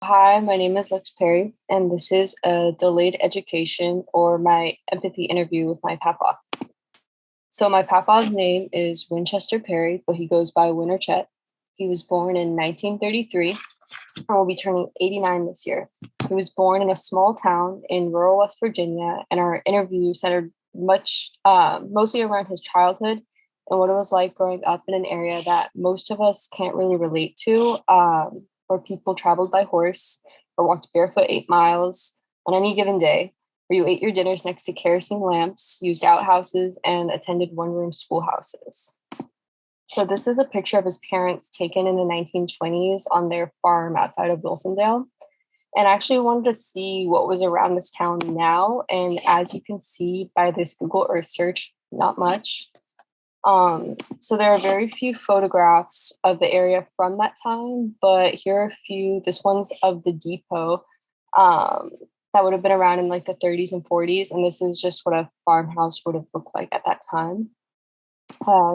Hi, my name is Lexie, and this is a delayed education or my empathy interview with my papa. So my papa's name is Winchester Perry, but he goes by Winter Chet. He was born in 1933 and will be turning 89 this year. He was born in a small town in rural West Virginia, and our interview centered mostly around his childhood and what it was like growing up in an area that most of us can't really relate to, where people traveled by horse or walked barefoot 8 miles on any given day, where you ate your dinners next to kerosene lamps, used outhouses, and attended one-room schoolhouses. So this is a picture of his parents taken in the 1920s on their farm outside of Wilsondale. And I actually wanted to see what was around this town now. And as you can see by this Google Earth search, not much. So there are very few photographs of the area from that time, but here are a few. This one's of the depot that would have been around in like the 30s and 40s. And this is just what a farmhouse would have looked like at that time.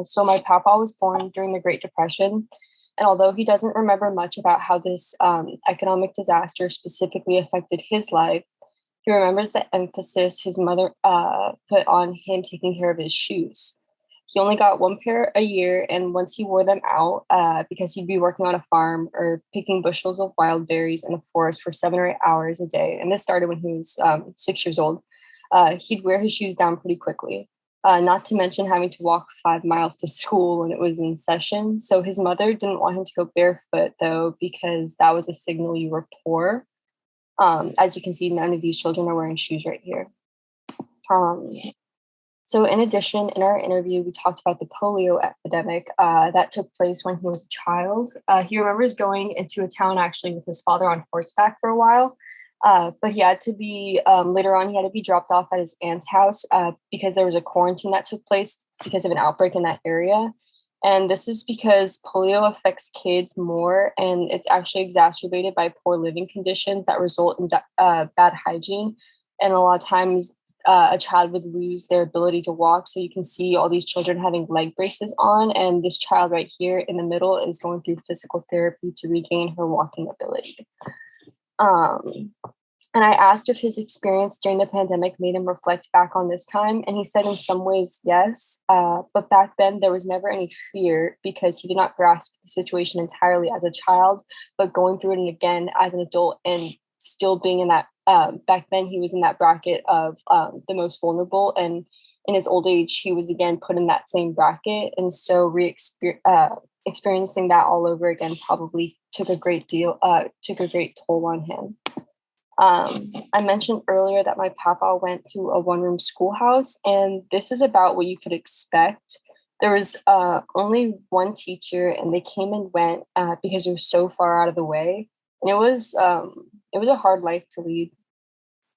So my papa was born during the Great Depression. And although he doesn't remember much about how this economic disaster specifically affected his life, he remembers the emphasis his mother put on him taking care of his shoes. He only got one pair a year, and once he wore them out, because he'd be working on a farm or picking bushels of wild berries in the forest for 7 or 8 hours a day, and this started when he was 6 years old, he'd wear his shoes down pretty quickly. Not to mention having to walk 5 miles to school when it was in session. So his mother didn't want him to go barefoot, though, because that was a signal you were poor. As you can see, none of these children are wearing shoes right here. So in addition, in our interview, we talked about the polio epidemic that took place when he was a child. He remembers going into a town actually with his father on horseback for a while, but he had to be, later on, he had to be dropped off at his aunt's house because there was a quarantine that took place because of an outbreak in that area. And this is because polio affects kids more, and it's actually exacerbated by poor living conditions that result in bad hygiene. And a lot of times, a child would lose their ability to walk. So you can see all these children having leg braces on. And this child right here in the middle is going through physical therapy to regain her walking ability. And I asked if his experience during the pandemic made him reflect back on this time. And he said in some ways, yes. But back then there was never any fear because he did not grasp the situation entirely as a child, but going through it again as an adult and still being in that back then he was in that bracket of the most vulnerable, and in his old age he was again put in that same bracket, and so experiencing that all over again probably took a great toll on him. I mentioned earlier that my papa went to a one-room schoolhouse, and this is about what you could expect. There was only one teacher, and they came and went because it was so far out of the way. And it was a hard life to lead.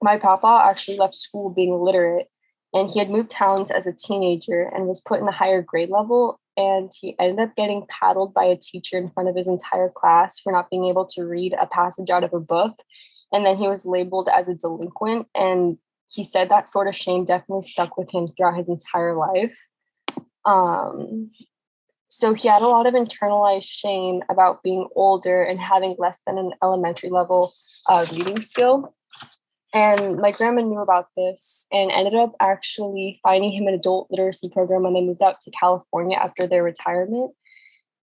My papa actually left school being illiterate, and he had moved towns as a teenager and was put in a higher grade level. And he ended up getting paddled by a teacher in front of his entire class for not being able to read a passage out of a book. And then he was labeled as a delinquent. And he said that sort of shame definitely stuck with him throughout his entire life. So he had a lot of internalized shame about being older and having less than an elementary level reading skill. And my grandma knew about this and ended up actually finding him an adult literacy program when they moved out to California after their retirement.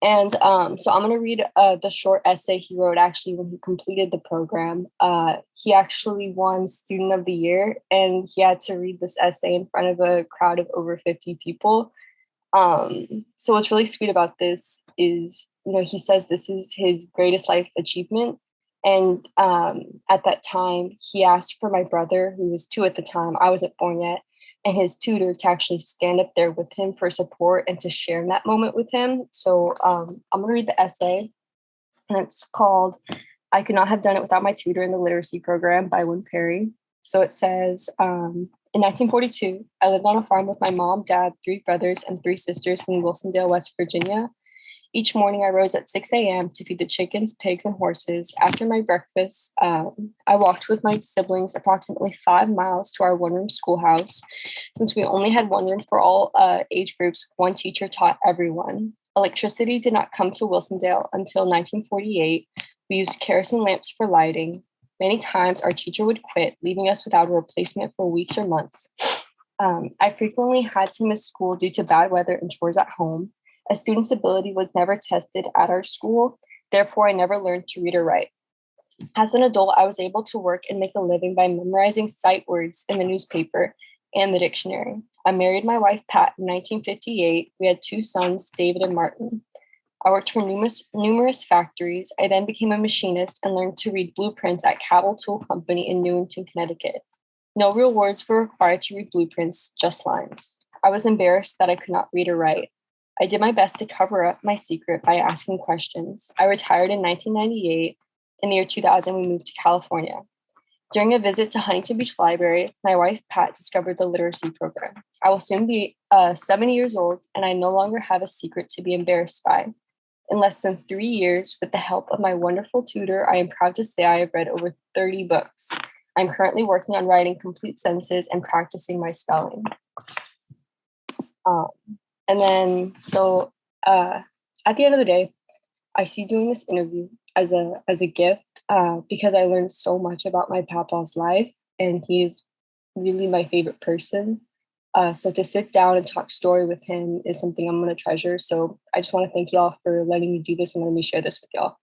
And so I'm going to read the short essay he wrote actually when he completed the program. He actually won Student of the Year, and he had to read this essay in front of a crowd of over 50 people. So what's really sweet about this is, he says this is his greatest life achievement. And at that time, he asked for my brother, who was 2 at the time, I wasn't born yet, and his tutor to actually stand up there with him for support and to share in that moment with him. So I'm going to read the essay, and it's called "I Could Not Have Done It Without My Tutor in the Literacy Program" by Win Perry. So it says, in 1942, I lived on a farm with my mom, dad, 3 brothers, and 3 sisters in Wilsondale, West Virginia. Each morning, I rose at 6 a.m. to feed the chickens, pigs, and horses. After my breakfast, I walked with my siblings approximately 5 miles to our one-room schoolhouse. Since we only had one room for all age groups, one teacher taught everyone. Electricity did not come to Wilsondale until 1948, We used kerosene lamps for lighting. Many times our teacher would quit, leaving us without a replacement for weeks or months. I frequently had to miss school due to bad weather and chores at home. A student's ability was never tested at our school, therefore, I never learned to read or write. As an adult, I was able to work and make a living by memorizing sight words in the newspaper and the dictionary. I married my wife, Pat, in 1958. We had two sons, David and Martin. I worked for numerous factories. I then became a machinist and learned to read blueprints at Cabell Tool Company in Newington, Connecticut. No real words were required to read blueprints, just lines. I was embarrassed that I could not read or write. I did my best to cover up my secret by asking questions. I retired in 1998. In the year 2000, we moved to California. During a visit to Huntington Beach Library, my wife, Pat, discovered the literacy program. I will soon be 70 years old, and I no longer have a secret to be embarrassed by. In less than 3 years, with the help of my wonderful tutor, I am proud to say I have read over 30 books. I'm currently working on writing complete sentences and practicing my spelling. At the end of the day, I see doing this interview as a gift because I learned so much about my papa's life, and he's really my favorite person. So to sit down and talk story with him is something I'm going to treasure. So I just want to thank y'all for letting me do this and letting me share this with y'all.